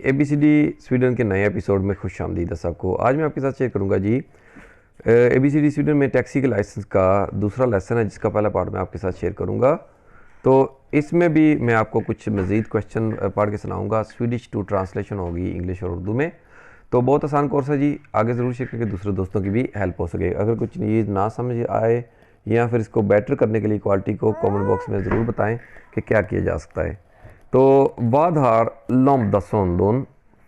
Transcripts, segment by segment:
ABCD Sweden के नए episode में खुश आमदीद है सबको। आज मैं आपके साथ शेयर करूंगा जी ABCD स्वीडन में टैक्सी के लाइसेंस का दूसरा लेसन है, जिसका पहला पार्ट मैं आपके साथ शेयर करूंगा। तो इसमें भी मैं आपको कुछ मज़ीद क्वेश्चन पढ़ के सुनाऊंगा। स्वीडिश टू ट्रांसलेशन होगी इंग्लिश और उर्दू में। तो बहुत आसान कोर्स है जी, आगे ज़रूर शेयर करके दूसरे दोस्तों की भी हेल्प हो सके। अगर कुछ चीज़ ना समझ आए या फिर इसको बेटर करने के लिए क्वालिटी को कमेंट बॉक्स में ज़रूर बताएं कि क्या किया जा सकता है। तो vad har lambda-sonden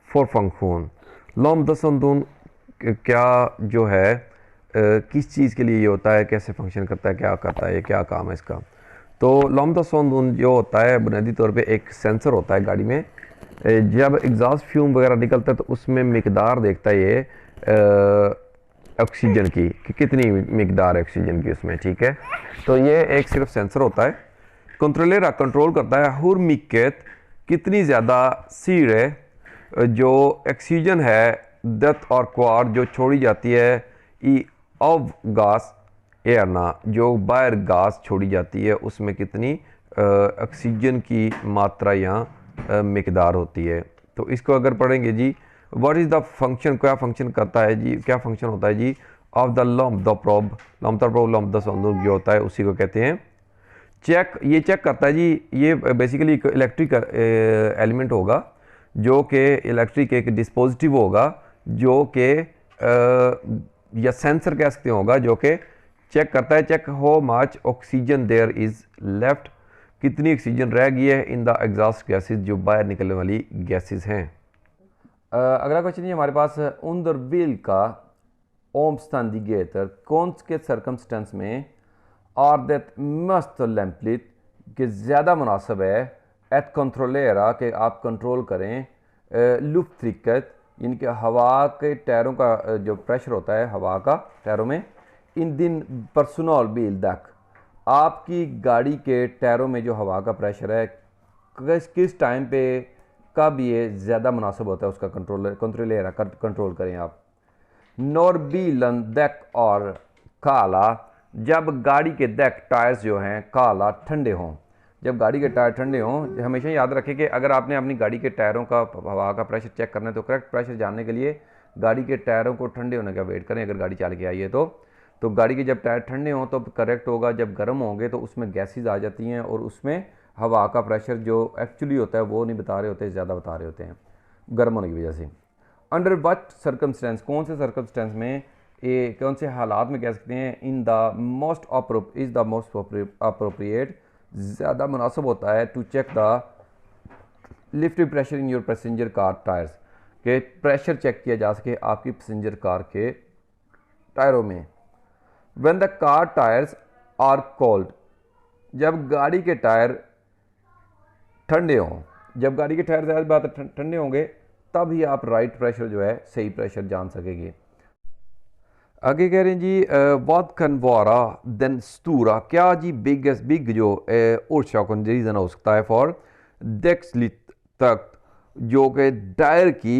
för funktion? lambda-sonden क्या जो है किस चीज़ के लिए ये होता है, कैसे फंक्शन करता है, क्या करता है, ये क्या काम है इसका। तो lambda-sonden जो होता है बुनियादी तौर पे एक सेंसर होता है गाड़ी में। जब एग्जॉस्ट फ्यूम वगैरह निकलता है तो उसमें मिकदार देखता है ये ऑक्सीजन की कि कितनी मिकदार है ऑक्सीजन की उसमें, ठीक है। तो ये एक सिर्फ सेंसर होता है। कंट्रोलर कंट्रोल करता है हुर मिकेत कितनी ज़्यादा सीड है जो ऑक्सीजन है दत और क्वार जो छोड़ी जाती है ई ऑफ गास एयरना जो बाहर गास छोड़ी जाती है उसमें कितनी ऑक्सीजन की मात्रा या मिकदार होती है। तो इसको अगर पढ़ेंगे जी, व्हाट इज़ द फंक्शन, क्या फंक्शन करता है जी, क्या फंक्शन होता है जी of the lambda probe, lambda probe lambda सोंदूर जो होता है उसी को कहते हैं चेक। ये चेक करता है जी, ये बेसिकली एक इलेक्ट्रिक एलिमेंट होगा जो कि इलेक्ट्रिक एक डिस्पोजिटिव होगा जो कि या सेंसर कह सकते होगा जो कि चेक करता है check how much oxygen there is left, कितनी ऑक्सीजन रह गई है इन द एग्जॉस्ट गैसेस जो बाहर निकलने वाली गैसेस हैं। अगला क्वेश्चन ये हमारे पास under vilka omständigheter कौन के सर्कमस्टेंस में और दैट मस्ट लैम्पलिट के ज़्यादा मुनासिब है एट कंट्रोलेरा के आप कंट्रोल करें लुफ्ट्रिकत इनके हवा के टायरों का जो प्रेशर होता है हवा का टायरों में इन दिन पर्सनल बिल दक आपकी गाड़ी के टायरों में जो हवा का प्रेशर है किस टाइम पे कब ये ज़्यादा मुनासिब होता है उसका कंट्रोलेरा कंट्रोल करें आप। नॉर्बीलन दक और काला जब गाड़ी के डेक टायर्स जो हैं काला ठंडे हों, जब गाड़ी के टायर ठंडे हों, हमेशा याद रखें कि अगर आपने अपनी गाड़ी के टायरों का हवा का प्रेशर चेक करना है तो करेक्ट प्रेशर जानने के लिए गाड़ी के टायरों को ठंडे होने का वेट करें। अगर गाड़ी चल के आई है तो गाड़ी के जब टायर ठंडे हों तो करेक्ट होगा, जब गर्म होंगे तो उसमें गैसेज आ जाती हैं और उसमें हवा का प्रेशर जो एक्चुअली होता है वो नहीं बता रहे होते, ज़्यादा बता रहे होते हैं गर्म होने की वजह से। अंडर वट सर्कमस्टेंस कौन से सर्कमस्टेंस में ये कौन से हालात में कह सकते हैं in the most is the most appropriate ज़्यादा मुनासिब होता है to check the lift pressure in your passenger car tyres के प्रेशर चेक किया जा सके आपकी पैसेंजर कार के टायरों में। When the car tyres are cold जब गाड़ी के टायर ठंडे हों, जब गाड़ी के टायर ज़्यादा बात ठंडे होंगे तब ही आप राइट प्रेशर जो है सही प्रेशर जान सकेंगे। आगे कह रहे हैं जी वाद कन्वारा देन स्टूरा क्या जी बिग जो ओरसाकन रीज़न हो सकता है फॉर डेक्सलिट तक जो कि टायर की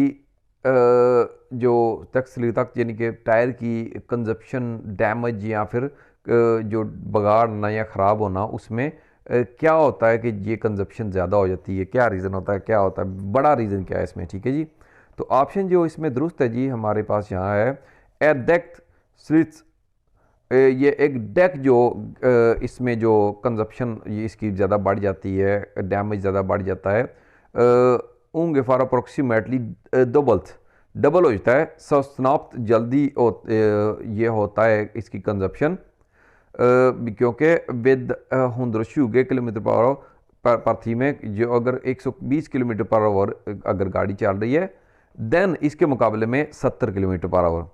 जो डेक्सलिट तक यानी कि टायर की कंजप्शन डैमेज या फिर जो बगाड़ना या ख़राब होना उसमें क्या होता है कि ये कंजप्शन ज़्यादा हो जाती है, क्या रीज़न होता है, क्या होता है, बड़ा रीज़न क्या है इसमें, ठीक है जी। तो ऑप्शन जो इसमें दुरुस्त है जी हमारे पास यहाँ है ए डेक्ट स्लिट्स, ये एक डेक जो इसमें जो कंजप्शन ये इसकी ज़्यादा बढ़ जाती है, डैमेज ज़्यादा बढ़ जाता है उंगे फॉर अप्रोक्सीमेटली डबल हो जाता है सस्नाप्त जल्दी ये होता है इसकी कंजप्शन क्योंकि विद 120 किलोमीटर पर थी में जो अगर 120 किलोमीटर पर आवर अगर गाड़ी चल रही है देन इसके मुकाबले में 70 किलोमीटर पर आवर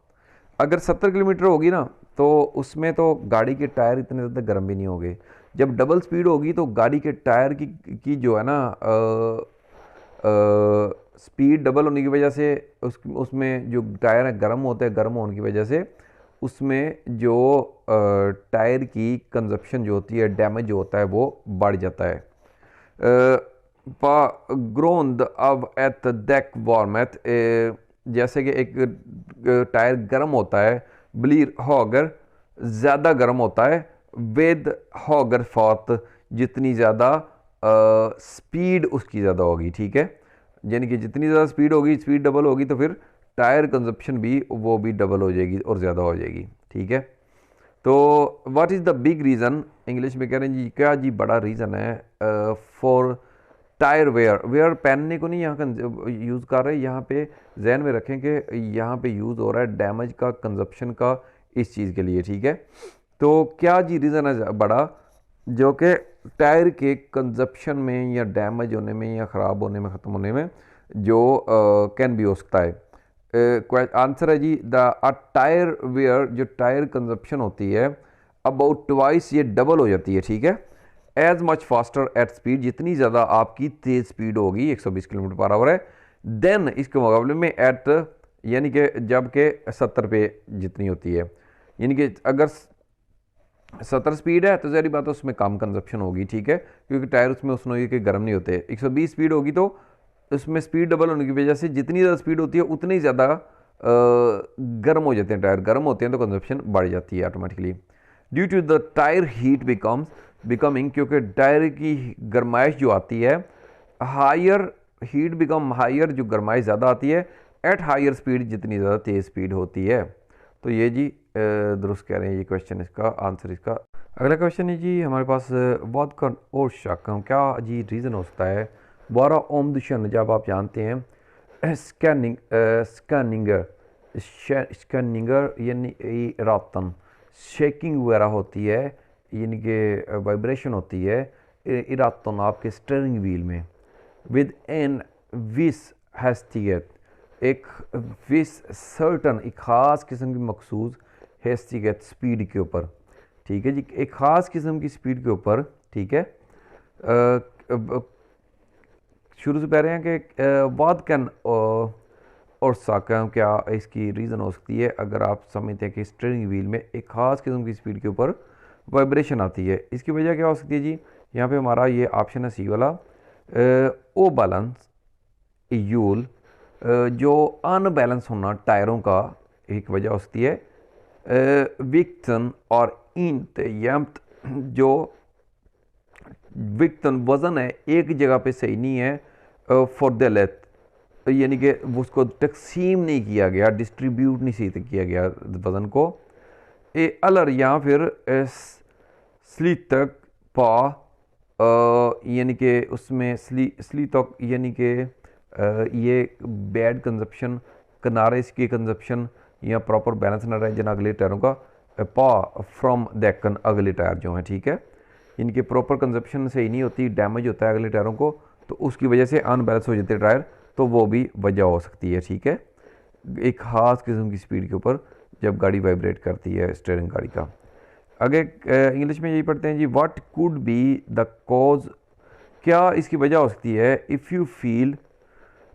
अगर 70 किलोमीटर होगी ना तो उसमें तो गाड़ी के टायर इतने ज़्यादा गर्म भी नहीं होंगे। जब डबल स्पीड होगी तो गाड़ी के टायर की जो है ना स्पीड डबल होने की वजह से उसमें जो टायर है गर्म होते हैं, गर्म होने की वजह से उसमें जो टायर की कंजप्शन जो होती है, डैमेज जो होता है वो बढ़ जाता है। ग्रोंद अब एट डेक वार्मेथ जैसे कि एक टायर गर्म होता है ब्लीर हॉगर ज़्यादा गर्म होता है विद हॉगर फॉर्थ जितनी ज़्यादा स्पीड उसकी ज़्यादा होगी, ठीक है। यानी कि जितनी ज़्यादा स्पीड होगी, स्पीड डबल होगी, तो फिर टायर कंजप्शन भी वो भी डबल हो जाएगी और ज़्यादा हो जाएगी, ठीक है। तो what is the big reason, English में कह रहे हैं जी क्या जी बड़ा रीज़न है फॉर टायर वेयर। वेयर पहनने को नहीं यहाँ यूज़ कर रहे, यहाँ पे जहन में रखें कि यहाँ पे यूज़ हो रहा है डैमेज का, कंजप्शन का, इस चीज़ के लिए, ठीक है। तो क्या जी रीज़न है बड़ा जो कि टायर के कंजप्शन में या डैमेज होने में या ख़राब होने में, ख़त्म होने में जो कैन भी हो सकता है। आंसर है जी द टायर वेयर, जो टायर कंजप्शन होती है अबाउट ट्वाइस, ये डबल हो जाती है, ठीक है। As much faster at speed, जितनी ज़्यादा आपकी तेज़ स्पीड होगी 120 किलोमीटर पर आवर है, देन इसके मुकाबले में एट, यानी कि जब के 70 पे जितनी होती है, यानी कि अगर 70 स्पीड है तो ज़ाहिर बात है उसमें कम कंजप्शन होगी, ठीक है, क्योंकि टायर उसमें उसमें के गर्म नहीं होते। 120 स्पीड होगी तो उसमें स्पीड डबल होने की वजह से जितनी ज़्यादा स्पीड होती है उतनी ही ज़्यादा गर्म हो जाते हैं, टायर गर्म होते हैं तो कंजप्शन बढ़ जाती है automatically. Due to the tyre heat becoming, क्योंकि टायर की गर्माइश जो आती है, हायर हीट बिकम हायर, जो गर्माइश ज़्यादा आती है एट हायर स्पीड, जितनी ज़्यादा तेज़ स्पीड होती है। तो ये जी दुरुस्त कह रहे हैं ये क्वेश्चन, इसका आंसर इसका। अगला क्वेश्चन है जी हमारे पास बहुत का और शक, क्या जी रीज़न हो सकता है 12 ओम दुशन, जब आप जानते हैं स्कैनिंगर यानी रातन शेकिंग वगैरह होती है, यानी कि वाइब्रेशन होती है इरातन आपके स्टीयरिंग व्हील में, विद एन विस हैस्टियत, एक विस सर्टन, एक ख़ास किस्म की मखसूस हैस्टियत स्पीड के ऊपर, ठीक है जी, एक ख़ास किस्म की स्पीड के ऊपर, ठीक है। शुरू से कह रहे हैं कि वाद कैन और साकम, क्या इसकी रीज़न हो सकती है अगर आप समझते हैं कि स्टीयरिंग व्हील में एक ख़ास किस्म की स्पीड के ऊपर वाइब्रेशन आती है, इसकी वजह क्या हो सकती है जी। यहाँ पे हमारा ये ऑप्शन है सी वाला, ओ बैलेंस यूल, जो अनबैलेंस होना टायरों का एक वजह हो सकती है। विक्टन और इंत यम्त, जो विक्टन वज़न है एक जगह पे सही नहीं है फॉर द लेथ, यानी कि उसको तकसीम नहीं किया गया, डिस्ट्रीब्यूट नहीं सही किया गया वज़न को। ए अलर या फिर स्लीतक पा, यानी कि उसमें स्लीतक यानी कि ये बैड कंजप्शन, किनारे इसकी कंजप्शन या प्रॉपर बैलेंस ना रहे जना अगले टायरों का, पा फ्रॉम डेकन, अगले टायर जो हैं, ठीक है, इनके प्रॉपर कंजप्शन सही नहीं होती, डैमेज होता है अगले टायरों को, तो उसकी वजह से अनबैलेंस हो जाते हैं टायर, तो वो भी वजह हो सकती है, ठीक है, एक ख़ास किस्म की स्पीड के ऊपर जब गाड़ी वाइब्रेट करती है स्टीयरिंग गाड़ी का। आगे इंग्लिश में यही पढ़ते हैं जी, what could be the cause, क्या इसकी वजह हो सकती है if you feel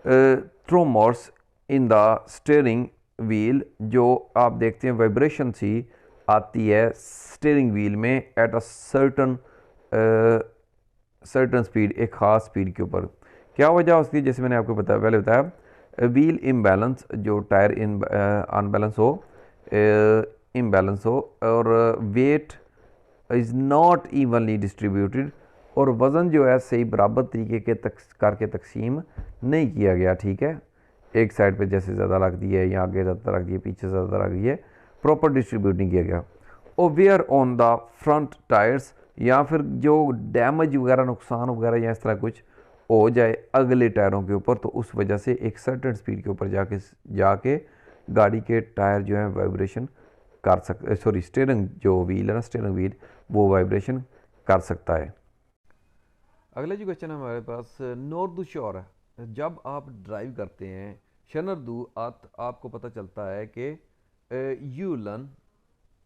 tremors in the steering wheel, जो आप देखते हैं वाइब्रेशन सी आती है स्टीयरिंग व्हील में एट अ सर्टन स्पीड, एक ख़ास स्पीड के ऊपर, क्या वजह हो सकती है। जैसे मैंने आपको पहले बताया, व्हील इम्बैलेंस, जो टायर अनबैलेंस हो, इम्बैलेंस हो, और weight is not evenly distributed, और वज़न जो है सही बराबर तरीके के करके तकसीम नहीं किया गया, ठीक है, एक साइड पे जैसे ज़्यादा रख दी है या आगे ज़्यादा रख दी है, पीछे ज़्यादा रख दी है, प्रॉपर डिस्ट्रीब्यूट नहीं किया गया। और wear on the front tyres, या फिर जो डैमेज वगैरह, नुकसान वगैरह या इस तरह कुछ हो जाए अगले टायरों के ऊपर, तो उस वजह से एक सर्टेन स्पीड के ऊपर जाके गाड़ी के टायर जो है वाइब्रेशन कर सकते, सॉरी स्टीयरिंग जो व्हील है ना, स्टीयरिंग व्हील वो वाइब्रेशन कर सकता है। अगला जो क्वेश्चन है हमारे पास, नॉर्दू शोर है, जब आप ड्राइव करते हैं शनरदू आपको पता चलता है कि यूलन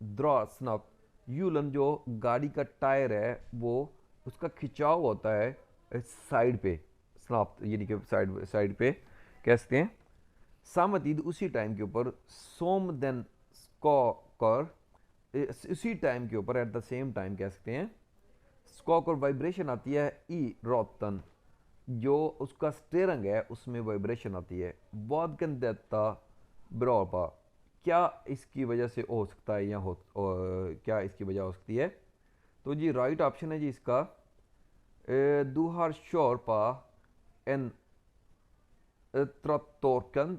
द्रॉस्नक, यूलन जो गाड़ी का टायर है वो उसका खिंचाव होता है साइड पे, स्नाप यानी कि साइड पे कह सकते हैं, सामतीद उसी टाइम के ऊपर, सोम देन स्कॉकर, उसी टाइम के ऊपर एट द सेम टाइम कह सकते हैं, स्कॉक और वाइब्रेशन आती है ई रोतन, जो उसका स्टीयरिंग है उसमें वाइब्रेशन आती है, वाद कैन देता ब्रोपा, क्या इसकी वजह से हो सकता है या क्या इसकी वजह हो सकती है। तो जी राइट ऑप्शन है जी इसका, दुहार श्योर पा एन ट्रैक्टोरकन,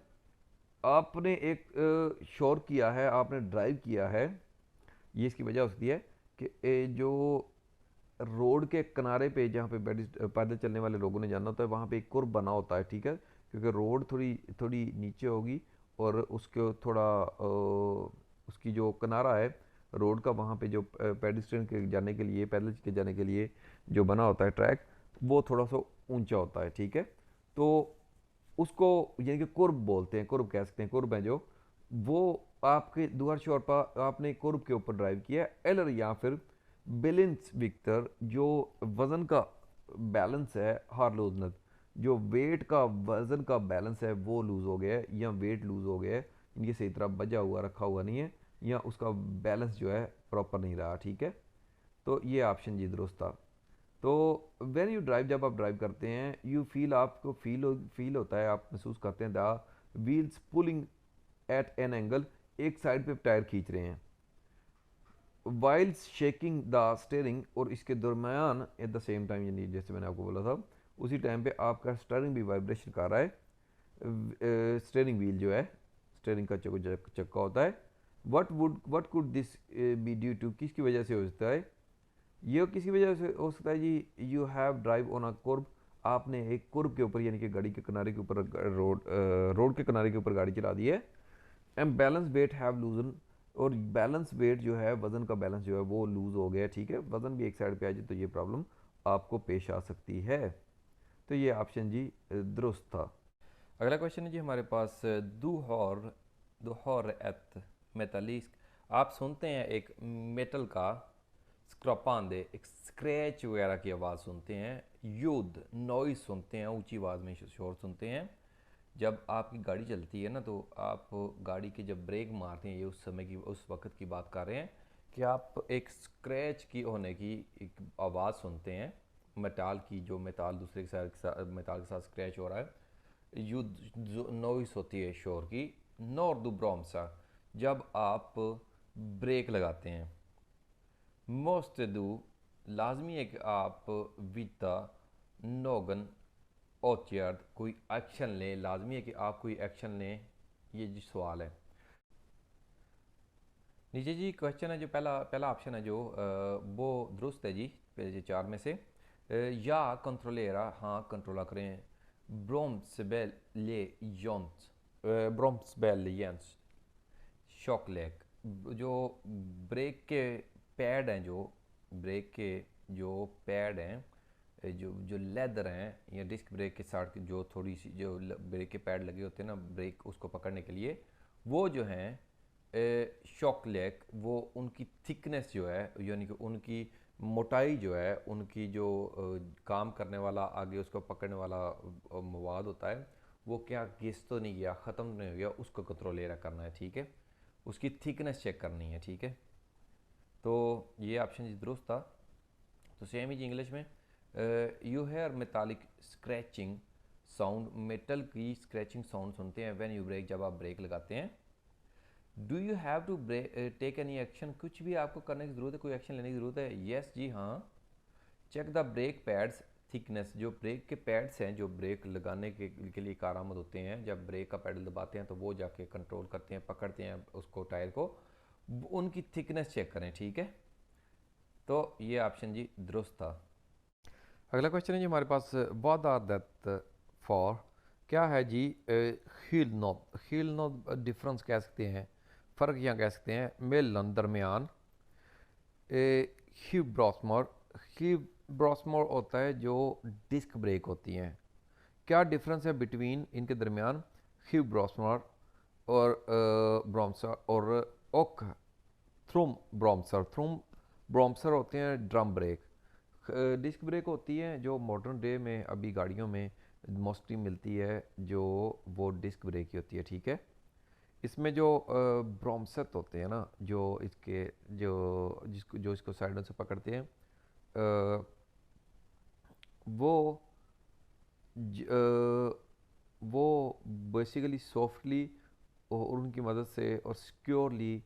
आपने एक शोर किया है, आपने ड्राइव किया है, ये इसकी वजह हो सकती है कि जो रोड के किनारे पे जहाँ पे पैदल चलने वाले लोगों ने जाना होता है वहाँ पे एक कुर्ब बना होता है, ठीक है, क्योंकि रोड थोड़ी थोड़ी नीचे होगी और उसके थोड़ा उसकी जो किनारा है रोड का, वहाँ पे जो पेडिस्ट्रियन के जाने के लिए, पैदल के जाने के लिए जो बना होता है ट्रैक, वो थोड़ा सा ऊंचा होता है, ठीक है। तो उसको यानी कि कुर्ब बोलते हैं, कुर्ब कह सकते हैं, कुर्ब है जो, वो आपके दुहर शोर पर आपने कुर्ब के ऊपर ड्राइव किया है। एलर या फिर बैलेंस विक्टर, जो वज़न का बैलेंस है, हार लूजनत, जो वेट का वज़न का बैलेंस है वो लूज़ हो गया है या वेट लूज़ हो गया है, इनकी सही तरह बजा हुआ रखा हुआ नहीं है या उसका बैलेंस जो है प्रॉपर नहीं रहा, ठीक है। तो ये ऑप्शन जी दुरुस्त था। तो वेन यू ड्राइव, जब आप ड्राइव करते हैं, यू फील, आपको फील होता है, आप महसूस करते हैं the wheels pulling at an angle, एक साइड पे टायर खींच रहे हैं, वाइल शेकिंग द स्टेयरिंग, और इसके दरमियान एट द सेम टाइम, यानी जैसे मैंने आपको बोला था उसी टाइम पे आपका स्टेयरिंग भी वाइब्रेशन कर रहा है, स्टेयरिंग व्हील जो है, स्टेयरिंग का चक्का होता है। What could this be due to, किसकी वजह से हो सकता है, ये किसी वजह से हो सकता है जी, you have drive on a curb, आपने एक कुर्ब के ऊपर यानी कि गाड़ी के किनारे के ऊपर, रोड के किनारे के ऊपर गाड़ी चला दी है। Am balance weight have loosen, और बैलेंस वेट जो है, वज़न का बैलेंस जो है वो लूज़ हो गया, ठीक है, वज़न भी एक साइड पे आ जाए तो ये प्रॉब्लम आपको पेश आ सकती है। तो ये ऑप्शन जी दुरुस्त था। अगला क्वेश्चन है जी हमारे पास, दो हॉर एत मेटालिस्क, आप सुनते हैं एक मेटल का स्क्रपांदे, एक स्क्रैच वगैरह की आवाज़ सुनते हैं, युद्ध नॉइस सुनते हैं, ऊंची आवाज़ में शोर सुनते हैं। जब आपकी गाड़ी चलती है ना, तो आप गाड़ी के जब ब्रेक मारते हैं, ये उस समय की, उस वक्त की बात कर रहे हैं कि आप एक स्क्रैच की होने की एक आवाज़ सुनते हैं, मेटाल की, जो मेटाल दूसरे के साथ मेटाल के साथ स्क्रैच हो रहा है, युद्ध नॉइस होती है शोर की। नॉर दो ब्रोमसा, जब आप ब्रेक लगाते हैं, मोस्ट दो, लाजमी है कि आप विता नोगन ओचर्द, कोई एक्शन लें, लाजमी है कि आप कोई एक्शन लें, ये जी सवाल है। नीचे जी क्वेश्चन है, जो पहला पहला ऑप्शन है जो वो दुरुस्त है जी, पेज 4 में से। या कंट्रोलेरा, हाँ कंट्रोला करें, ब्रोम्सबेल ले यंस, ब्रोम्सबेल यंस शॉक लेग, जो ब्रेक के पैड हैं, जो ब्रेक के जो पैड हैं, जो जो लेदर हैं, या डिस्क ब्रेक के साथ जो थोड़ी सी जो ब्रेक के पैड लगे होते हैं ना ब्रेक उसको पकड़ने के लिए, वो जो हैं शॉक लेग, वो उनकी थिकनेस जो है, यानी कि उनकी मोटाई जो है, उनकी जो काम करने वाला आगे उसको पकड़ने वाला मवाद होता है, वो क्या घिस तो नहीं गया, ख़त्म नहीं हो गया, उसको कंट्रोल करना है, ठीक है, उसकी थिकनेस चेक करनी है, ठीक है। तो ये ऑप्शन दुरुस्त था। तो सेम ही इंग्लिश में, you hear metallic scratching sound, metal की स्क्रैचिंग साउंड सुनते हैं व्हेन यू ब्रेक, जब आप ब्रेक लगाते हैं। Do you have to take any action, कुछ भी आपको करने की ज़रूरत है, कोई एक्शन लेने की ज़रूरत है, यस जी हाँ। Check the brake pads thickness, जो ब्रेक के पैड्स हैं, जो ब्रेक लगाने के लिए कारआमद होते हैं, जब ब्रेक का पैडल दबाते हैं तो वो जाके कंट्रोल करते हैं, पकड़ते हैं उसको टायर को, उनकी थिकनेस चेक करें, ठीक है। तो ये ऑप्शन जी दुरुस्त था। अगला क्वेश्चन है जी हमारे पास, व्हाट आर दैट फॉर, क्या है जी हील नॉब डिफरेंस कह सकते हैं, फ़र्क यहाँ कह सकते हैं, मेलन दरमियान, हीव ब्रॉसमोर होता है जो डिस्क ब्रेक होती हैं, क्या डिफरेंस है बिटवीन इनके दरमियान हीव ब्रॉसमोर और ब्रॉम्सर और ओक थ्रूम ब्रॉम्सर होते हैं ड्रम ब्रेक, डिस्क ब्रेक होती है जो मॉडर्न डे में अभी गाड़ियों में मोस्टली मिलती है, जो वो डिस्क ब्रेक ही होती है, ठीक है। इसमें जो ब्रॉम्सत होते हैं ना, जो इसके जो इसको साइडों से पकड़ते हैं, अ, वो वो बेसिकली सॉफ्टली और उनकी मदद से और सिक्योरली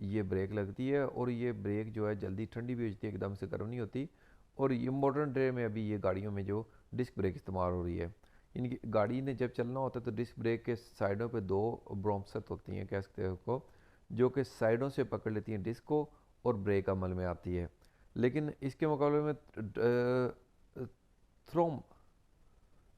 ये ब्रेक लगती है, और ये ब्रेक जो है जल्दी ठंडी भी हो जाती है, एकदम से गर्म नहीं होती। और ये मॉडर्न डे में अभी ये गाड़ियों में जो डिस्क ब्रेक इस्तेमाल हो रही है, इनकी गाड़ी ने जब चलना होता है तो डिस्क ब्रेक के साइडों पे दो ब्रोम्सत होती हैं, कह सकते हैं उसको, जो कि साइडों से पकड़ लेती हैं डिस्क को और ब्रेक अमल में आती है। लेकिन इसके मुकाबले में थ्रोम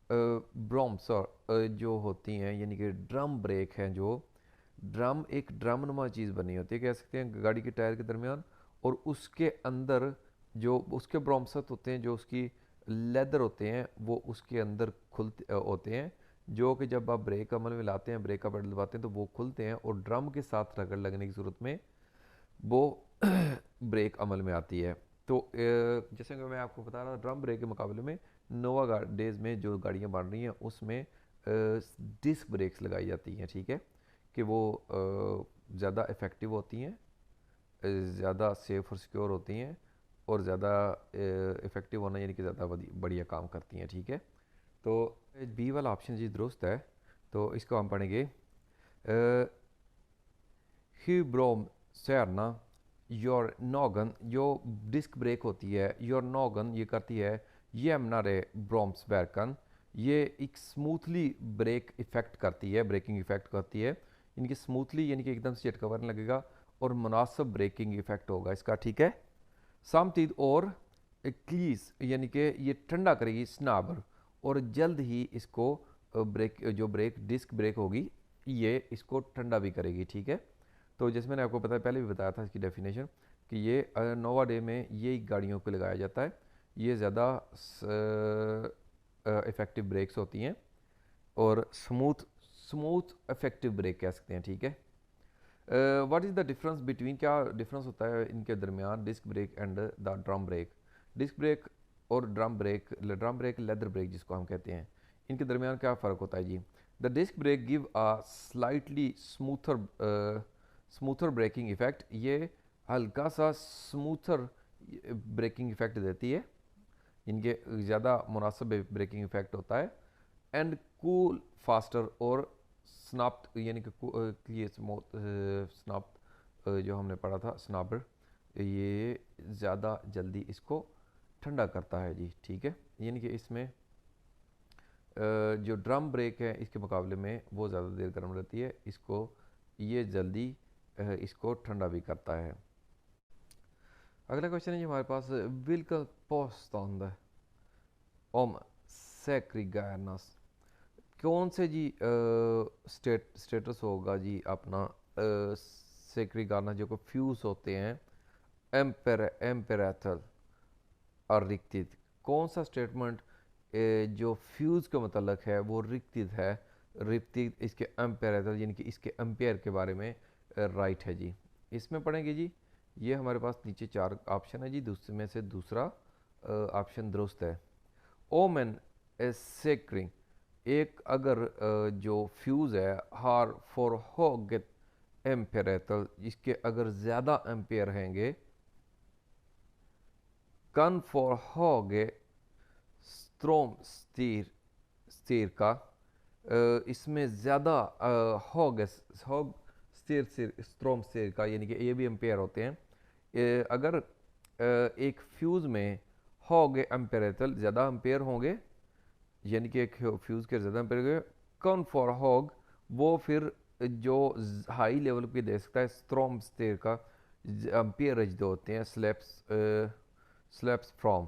ब्रोम्स और जो होती हैं यानी कि ड्रम ब्रेक हैं, जो ड्रम एक ड्रम नुमा चीज़ बनी होती है, कह सकते हैं गाड़ी के टायर के दरमियान, और उसके अंदर जो उसके ब्रोम्सत होते हैं, जो उसकी लेदर होते हैं, वो उसके अंदर खुलते होते हैं, जो कि जब आप ब्रेक अमल में लाते हैं, ब्रेक का पेडल दबाते हैं तो वो खुलते हैं और ड्रम के साथ रगड़ लगने की सूरत में वो ब्रेक अमल में आती है। तो जैसे कि मैं आपको बता रहा था, ड्रम ब्रेक के मुकाबले में नोवा डेज में जो गाड़ियाँ बन रही हैं उसमें डिस्क ब्रेक्स लगाई जाती हैं, ठीक है, कि वो ज़्यादा इफ़ेक्टिव होती हैं, ज़्यादा सेफ और सिक्योर होती हैं और ज़्यादा इफ़ेक्टिव होना यानी कि ज़्यादा बढ़िया काम करती हैं, ठीक है। तो बी वाला ऑप्शन जी दुरुस्त है। तो इसको हम पढ़ेंगे ह्यूब्रोम सैरना योर नॉगन, जो डिस्क ब्रेक होती है, योर नॉगन ये करती है ये एमनारे ब्रोम्स बैरकन, ये एक स्मूथली ब्रेक इफ़ेक्ट करती है, ब्रेकिंग इफ़ेक्ट करती है, इनकी स्मूथली यानी कि एकदम से झटका नहीं लगेगा और मुनासिब ब्रेकिंग इफ़ेक्ट होगा इसका, ठीक है। सामतीद और क्लीस यानी कि ये ठंडा करेगी स्नाबर, और जल्द ही इसको ब्रेक जो डिस्क ब्रेक होगी ये इसको ठंडा भी करेगी, ठीक है। तो जैसे मैंने आपको पहले भी बताया था इसकी डेफिनेशन कि ये नोवा डे में ये गाड़ियों को लगाया जाता है, ये ज़्यादा इफ़ेक्टिव ब्रेक्स होती हैं और स्मूथ स्मूथ इफेक्टिव ब्रेक कह सकते हैं, ठीक है। What is the difference between, क्या डिफरेंस होता है इनके दरमियान disc brake and the drum brake. Disc brake और ड्रम ब्रेक लेदर ब्रेक जिसको हम कहते हैं, इनके दरमियान क्या फ़र्क होता है जी। The disc brake give a slightly smoother braking effect, ये हल्का सा स्मूथर ब्रेकिंग इफेक्ट देती है, इनके ज़्यादा मुनासिब ब्रेकिंग इफेक्ट होता है। एंड कूल फास्टर और स्नाप्ड यानी कि ये स्नाप्ड जो हमने पढ़ा था स्नाबर, ये ज़्यादा जल्दी इसको ठंडा करता है जी, ठीक है। यानी कि इसमें जो ड्रम ब्रेक है इसके मुकाबले में वो ज़्यादा देर गर्म रहती है, इसको ये जल्दी इसको ठंडा भी करता है। अगला क्वेश्चन है जी हमारे पास, vilka påstående om säkerhetsgarantis, कौन से जी स्टेटस होगा जी अपना सेक्रिगाना जो को फ्यूज़ होते हैं एम्पेरेथल और रिक्तित, कौन सा स्टेटमेंट जो फ्यूज़ के मतलब है वो रिक्तित है, रिक्तित इसके एम्पेरेथल यानी कि इसके एम्पेयर के बारे में राइट है जी। इसमें पढ़ेंगे जी, ये हमारे पास नीचे 4 ऑप्शन है जी, दूसरे में से दूसरा ऑप्शन दुरुस्त है। ओमेन सेक्रिंग, एक अगर जो फ्यूज़ है हार फॉर होगेट एम्पेरेटल, इसके अगर ज़्यादा एम्पेयर हैंगे, कन फॉर होगे स्ट्रोम स्टीर स्टीर का, इसमें ज़्यादा होग होग स्टीर स्ट्रोम स्टीर का यानी कि ये भी एम्पेयर होते हैं। अगर एक फ्यूज़ में होगे एम्पेरेटल ज़्यादा एम्पेयर होंगे यानी कि एक फ्यूज़ के ज़्यादा एम्पेयर होंगे, कौन फॉर होग वो फिर जो हाई लेवल पे दे सकता है स्ट्रोम स्टेयर का एम्पेयर जो होते हैं स्लैप्स फ्रॉम,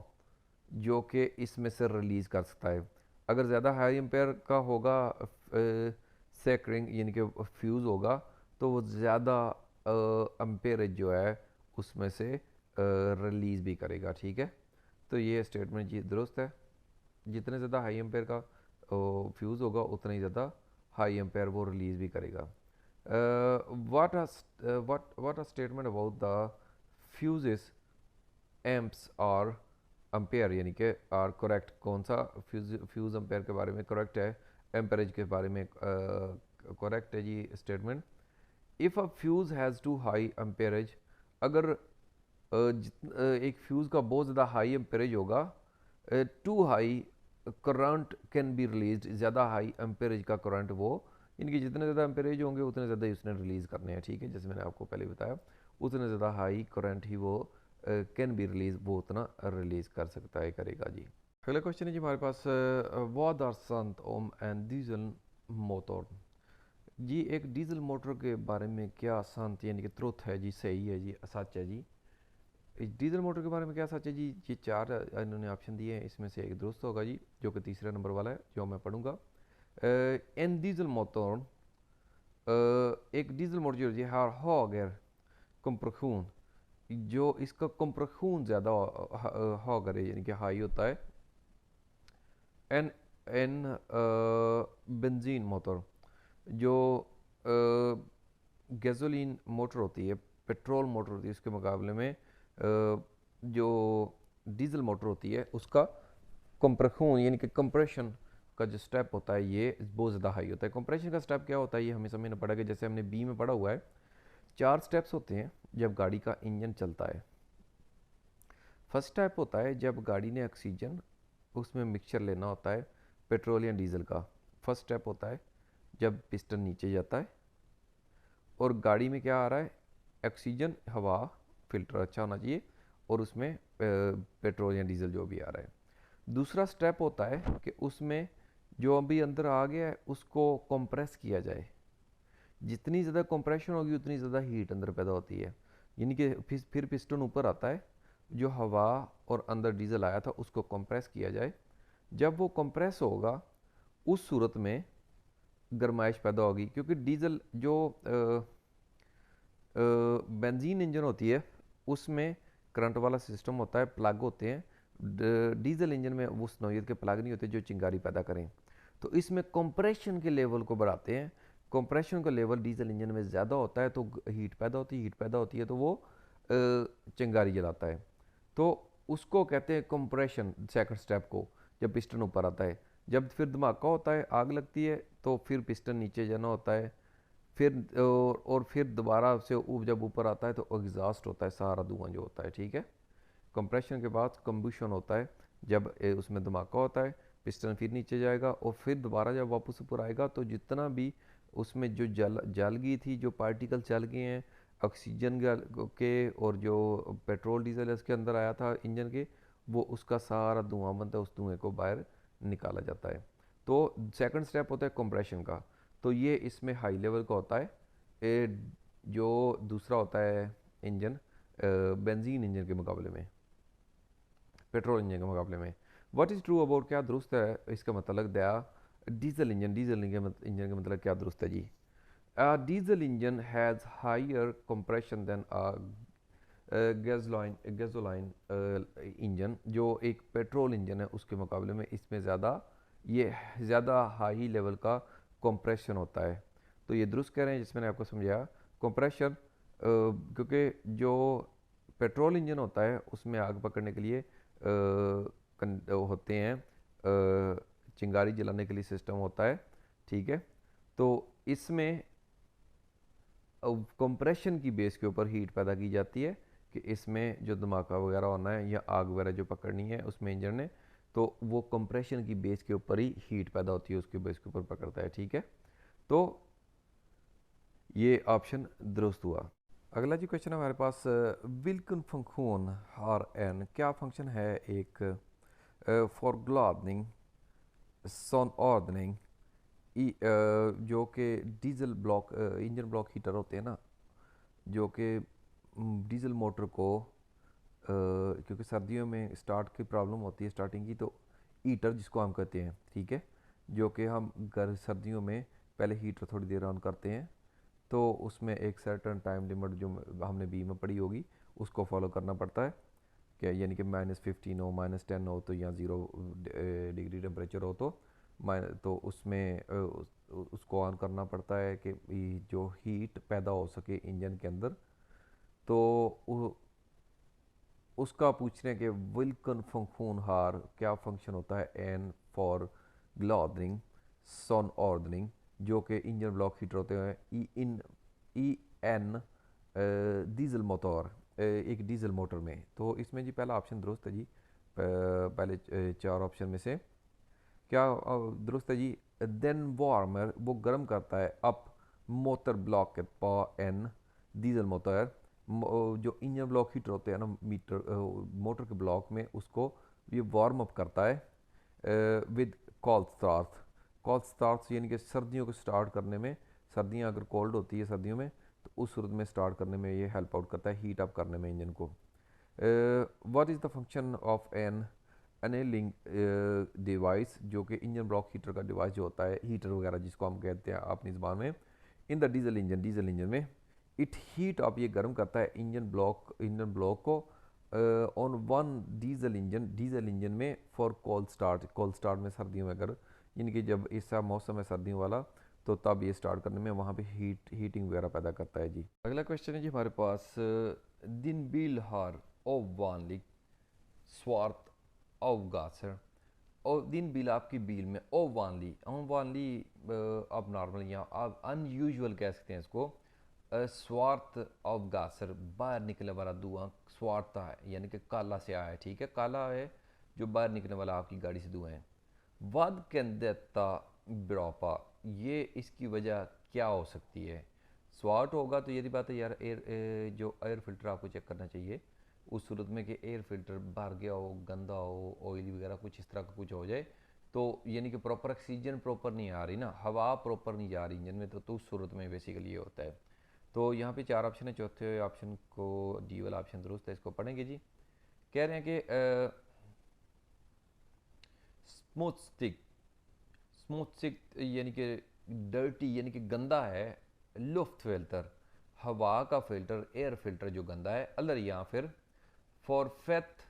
जो कि इसमें से रिलीज़ कर सकता है। अगर ज़्यादा हाई एम्पेयर का होगा सेक्रिंग यानी कि फ्यूज़ होगा तो वो ज़्यादा एम्पेयर जो है उसमें से रिलीज़ भी करेगा, ठीक है। तो ये स्टेटमेंट जी दुरुस्त है, जितने ज़्यादा हाई एम्पेयर का फ्यूज़ होगा उतना ही ज़्यादा हाई एम्पेयर वो रिलीज़ भी करेगा। What a statement about the fuses amps और एम्पेयर यानी कि आर करेक्ट, कौन सा फ्यूज़ एम्पेयर के बारे में करेक्ट है, एम्पेरेज के बारे में करेक्ट है जी statement. If a fuse has too high amperage, अगर एक फ्यूज़ का बहुत ज़्यादा हाई एम्पेरेज होगा, too high current can be release, ज़्यादा हाई एम्पेरेज का करंट वो, इनकी जितने ज़्यादा एम्पेरेज होंगे उतने ज़्यादा ही उसने रिलीज़ करने हैं, ठीक है। जैसे मैंने आपको पहले बताया उतने ज़्यादा हाई करंट ही वो कैन बी रिलीज वो उतना रिलीज़ कर सकता है, करेगा जी। अगला क्वेश्चन है जी हमारे पास, what are Sant ohm and diesel motor. जी एक डीजल मोटर के बारे में क्या संत यानी कि ट्रुथ है जी, सही है जी, सच है जी। इस डीजल मोटर के बारे में क्या सच है जी, ये चार इन्होंने ऑप्शन दिए हैं, इसमें से एक दुरुस्त होगा जी, जो कि तीसरा नंबर वाला है जो मैं पढ़ूंगा। एन डीजल मोटर, एक डीजल मोटर जो जी har högre kompression, जो इसका कंप्रेशन ज़्यादा होगर है यानी कि हाई होता है। एन एन बेंजीन मोटर, जो गैसोलीन मोटर होती है, पेट्रोल मोटर होती है, उसके मुकाबले में जो डीजल मोटर होती है उसका कंप्रेशन यानी कि कंप्रेशन का जो स्टेप होता है ये बहुत ज़्यादा हाई होता है। कंप्रेशन का स्टेप क्या होता है ये हमें समझना पड़ेगा, जैसे हमने बी में पढ़ा हुआ है, 4 स्टेप्स होते हैं जब गाड़ी का इंजन चलता है। फर्स्ट स्टेप होता है जब गाड़ी ने ऑक्सीजन उसमें मिक्सचर लेना होता है पेट्रोल या डीजल का। फर्स्ट स्टेप होता है जब पिस्टन नीचे जाता है और गाड़ी में क्या आ रहा है, ऑक्सीजन, हवा, फिल्टर अच्छा होना चाहिए और उसमें पेट्रोल या डीजल जो भी आ रहा है। दूसरा स्टेप होता है कि उसमें जो अभी अंदर आ गया है उसको कंप्रेस किया जाए। जितनी ज़्यादा कंप्रेशन होगी उतनी ज़्यादा हीट अंदर पैदा होती है, यानी कि फिर पिस्टन ऊपर आता है, जो हवा और अंदर डीजल आया था उसको कंप्रेस किया जाए। जब वो कंप्रेस होगा उस सूरत में गर्माइश पैदा होगी, क्योंकि डीजल जो बेंजीन इंजन होती है उसमें करंट वाला सिस्टम होता है, प्लग होते हैं। डीजल इंजन में उस नौयत के प्लग नहीं होते जो चिंगारी पैदा करें। तो इसमें कंप्रेशन के लेवल को बढ़ाते हैं। कंप्रेशन का लेवल डीजल इंजन में ज़्यादा होता है तो हीट पैदा होती है, हीट पैदा होती है तो वो चिंगारी जलाता है। तो उसको कहते हैं कंप्रेशन, सेकंड स्टेप को, जब पिस्टन ऊपर आता है। जब फिर धमाका होता है, आग लगती है, तो फिर पिस्टन नीचे जाना होता है, फिर और फिर दोबारा से जब ऊपर आता है तो एग्जॉस्ट होता है सारा धुआं जो होता है, ठीक है। कंप्रेशन के बाद कंबुशन होता है, जब उसमें धमाका होता है, पिस्टन फिर नीचे जाएगा और फिर दोबारा जब वापस ऊपर आएगा तो जितना भी उसमें जो जल गई थी, जो पार्टिकल चल गए हैं ऑक्सीजन के और जो पेट्रोल डीजल इसके अंदर आया था इंजन के, वो उसका सारा धुआं बनता है, उस धुएँ को बाहर निकाला जाता है। तो सेकंड स्टेप होता है कंप्रेशन का, तो ये इसमें हाई लेवल का होता है। जो दूसरा होता है इंजन बेंजीन इंजन के मुकाबले में, पेट्रोल इंजन के मुकाबले में। व्हाट इज़ ट्रू अबाउट, क्या दुरुस्त है इसका मतलब दया डीजल इंजन, डीजल इंजन का मतलब क्या दुरुस्त है जी। Diesel engine has higher compression then gasoline engine, जो एक पेट्रोल इंजन है उसके मुकाबले में इसमें ये ज़्यादा हाई लेवल का कंप्रेशन होता है। तो ये दुरुस्त कह रहे हैं जिसमें मैंने आपको समझाया कंप्रेशन, क्योंकि जो पेट्रोल इंजन होता है उसमें आग पकड़ने के लिए होते हैं, चिंगारी जलाने के लिए सिस्टम होता है, ठीक है। तो इसमें कंप्रेशन की बेस के ऊपर हीट पैदा की जाती है कि इसमें जो धमाका वगैरह होना है या आग वगैरह जो पकड़नी है उसमें इंजन ने, तो वो कंप्रेशन की बेस के ऊपर ही हीट पैदा होती है, उसके बेस के ऊपर पकड़ता है, ठीक है। तो ये ऑप्शन दुरुस्त हुआ। अगला जी क्वेश्चन है हमारे पास, विल्कन फंक्शन आर एन, क्या फंक्शन है एक फॉर ग्लादनिंग सन ऑर्डनिंग, जो कि diesel block engine block heater होते हैं ना, जो कि डीजल मोटर को क्योंकि सर्दियों में स्टार्ट की प्रॉब्लम होती है स्टार्टिंग की, तो हीटर जिसको हम कहते हैं, ठीक है, जो कि हम घर सर्दियों में पहले हीटर थोड़ी देर ऑन करते हैं, तो उसमें एक सर्टन टाइम लिमिट जो हमने बी में पढ़ी होगी उसको फॉलो करना पड़ता है, क्या यानी कि -15 हो, -10 हो तो या 0 डिग्री टेम्परेचर हो तो उसमें उसको ऑन करना पड़ता है कि जो हीट पैदा हो सके इंजन के अंदर। तो उसका पूछ रहे हैं कि विल्कन फंक्शन हार क्या फंक्शन होता है एन फॉर ग्लॉदरिंग सन ऑर्डनिंग, जो कि इंजन ब्लॉक हीटर होते हैं ई एन डीजल मोटर, एक डीजल मोटर में। तो इसमें जी पहला ऑप्शन दुरुस्त है जी, पहले 4 ऑप्शन में से क्या दुरुस्त है जी। देन वार्मर, वो गर्म करता है up motor block an diesel motor, जो इंजन ब्लॉक हीटर होते हैं ना मीटर मोटर के ब्लॉक में, उसको ये वार्म अप करता है with cold start. Cold start यानी कि सर्दियों को स्टार्ट करने में, सर्दियाँ अगर कोल्ड होती है सर्दियों में, तो उस सूरत में स्टार्ट करने में ये हेल्प आउट करता है, हीट अप करने में इंजन को। What is the function of an annealing device, जो कि इंजन ब्लॉक हीटर का डिवाइस जो होता है, हीटर वगैरह जिसको हम कहते हैं अपनी ज़बान में, in the diesel engine, diesel engine में। इट हीट अप, ये गर्म करता है इंजन ब्लॉक को ऑन वन डीजल इंजन में फॉर कोल्ड स्टार्ट में, सर्दियों में अगर, यानी कि जब ऐसा मौसम है सर्दियों वाला, तो तब ये स्टार्ट करने में वहाँ पे हीटिंग वगैरह पैदा करता है जी। अगला क्वेश्चन है जी हमारे पास, दिन बिल हार ओ वानलिक स्वार्थ avgaser। और दिन बिल आपकी बिल में ओवानली अब नॉर्मल या आप अनयूजुअल कह सकते हैं इसको, स्वार्थ अवगासर, बाहर निकलने वाला धुआं स्वार्थ है, यानी कि काला से आया है, ठीक है, काला है जो बाहर निकलने वाला आपकी गाड़ी से धुआं है। वद कैंदेता ब्रोपा, ये इसकी वजह क्या हो सकती है? स्वाट होगा तो यही बात है यार, जो एयर फिल्टर आपको चेक करना चाहिए उस सूरत में कि एयर फिल्टर भर गया हो, गंदा हो, ऑयली वगैरह कुछ इस तरह का कुछ हो जाए, तो यानी कि प्रॉपर ऑक्सीजन प्रॉपर नहीं आ रही ना, हवा प्रॉपर नहीं जा रही इंजन में, तो उस सूरत में बेसिकली ये होता है। तो यहाँ पे 4 ऑप्शन है, चौथे ऑप्शन को डी वाला ऑप्शन दुरुस्त है, इसको पढ़ेंगे जी। कह रहे हैं कि स्मूथ स्टिक, स्मूथ स्टिक यानी कि डर्टी यानी कि गंदा है, लुफ्त फिल्टर हवा का फिल्टर, एयर फिल्टर जो गंदा है, अलर या फिर फॉरफेथ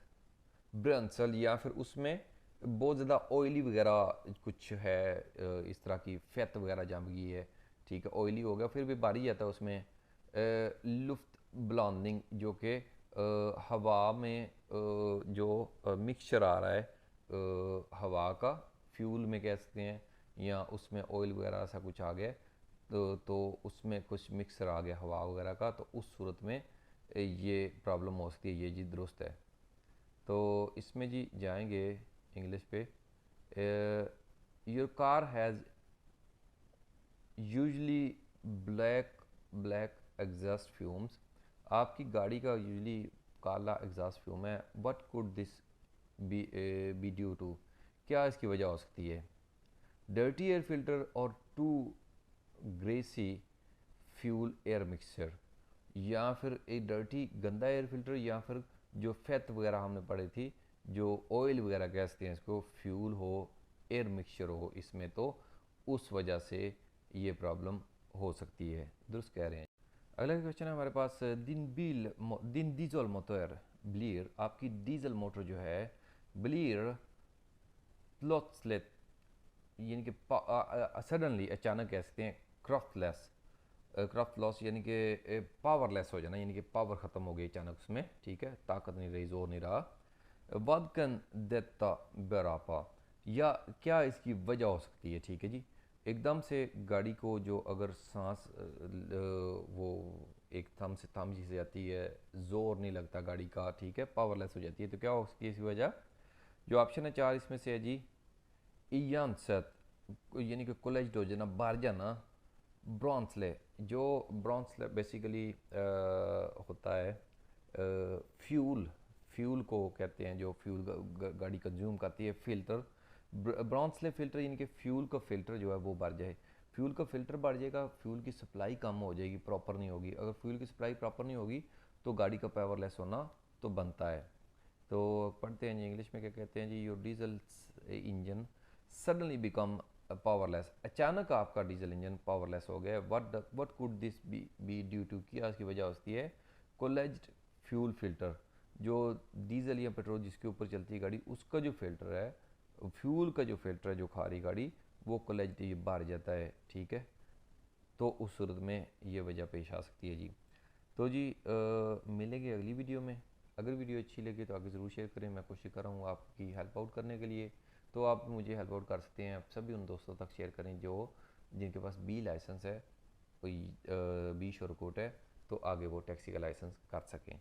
ब्रंसल, या फिर उसमें बहुत ज़्यादा ऑयली वगैरह कुछ है, इस तरह की फैत वगैरह जम गई है, ठीक है, ऑयली हो गया, फिर भी बारी जाता है उसमें लुफ्त ब्लॉन्डिंग, जो कि हवा में जो मिक्सचर आ रहा है हवा का, फ्यूल में कह सकते हैं, या उसमें ऑयल वगैरह ऐसा कुछ आ गया, तो उसमें कुछ मिक्सर आ गया हवा वगैरह का, तो उस सूरत में ये प्रॉब्लम हो सकती है, ये जी दुरुस्त है। तो इसमें जी जाएंगे इंग्लिश पे, your car has usually black exhaust fumes, आपकी गाड़ी का यूजली काला एग्जॉस्ट फ्यूम है। What could this be due to, क्या इसकी वजह हो सकती है? डर्टी एयर फिल्टर और too greasy fuel air mixture, या फिर एक डर्टी गंदा एयर फिल्टर, या फिर जो फैत वगैरह हमने पढ़ी थी, जो ऑयल वगैरह कहते हैं इसको, फ्यूल हो, एयर मिक्सचर हो इसमें, तो उस वजह से ये प्रॉब्लम हो सकती है, दुरुस्त कह रहे हैं। अगला क्वेश्चन है हमारे पास, दिन डीजल मोटर ब्लीर, आपकी डीजल मोटर जो है ब्लीर प्लॉट्सलेट, यानी कि सडनली अचानक कह सकते हैं क्रॉफ्टलेस, क्रॉफ्ट लॉस यानी कि पावरलेस हो जाना, यानी कि पावर ख़त्म हो गई अचानक उसमें, ठीक है, ताकत नहीं रही, जोर नहीं रहा। वदकन देता बरापा, या क्या इसकी वजह हो सकती है, ठीक है जी, एकदम से गाड़ी को जो अगर सांस वो एक थम सी से जाती है, जोर नहीं लगता गाड़ी का, ठीक है, पावरलेस हो जाती है, तो क्या हो सकती है इसकी वजह? जो ऑप्शन है 4 इसमें से है जी, इयानसत, यानी कि कोलेज हो जाना, बाहर जाना, ब्रॉन्सले, जो ब्रॉन्सले बेसिकली होता है फ्यूल, फ्यूल को कहते हैं, जो फ्यूल गाड़ी कंज्यूम करती है, फिल्टर, ब्रॉन्सले फिल्टर, यानी कि फ्यूल का फिल्टर जो है वो बढ़ जाए, फ्यूल का फिल्टर बढ़ जाएगा, फ्यूल की सप्लाई कम हो जाएगी, प्रॉपर नहीं होगी, अगर फ्यूल की सप्लाई प्रॉपर नहीं होगी तो गाड़ी का पावरलेस होना तो बनता है। तो पढ़ते हैं जी इंग्लिश में क्या कहते हैं जी, your diesel engine suddenly become powerless, अचानक आपका डीजल इंजन पावरलेस हो गया, what could this be due to, क्या इसकी वजह होती है? कोलेज्ड फ्यूल फिल्टर, जो डीजल या पेट्रोल जिसके ऊपर चलती है गाड़ी, उसका जो फिल्टर है, फ्यूल का जो फिल्टर है जो खा रही गाड़ी, वो कोलेज्ड ये बाहर जाता है, ठीक है, तो उस सूरत में ये वजह पेश आ सकती है जी। तो जी मिलेंगे अगली वीडियो में। अगर वीडियो अच्छी लगे तो आगे ज़रूर शेयर करें, मैं कोशिश कर रहा हूँ आपकी हेल्प आउट करने के लिए, तो आप मुझे हेल्प आउट कर सकते हैं, आप सभी उन दोस्तों तक शेयर करें जो जिनके पास बी लाइसेंस है, कोई बी शोर कोट है, तो आगे वो टैक्सी का लाइसेंस कर सकें।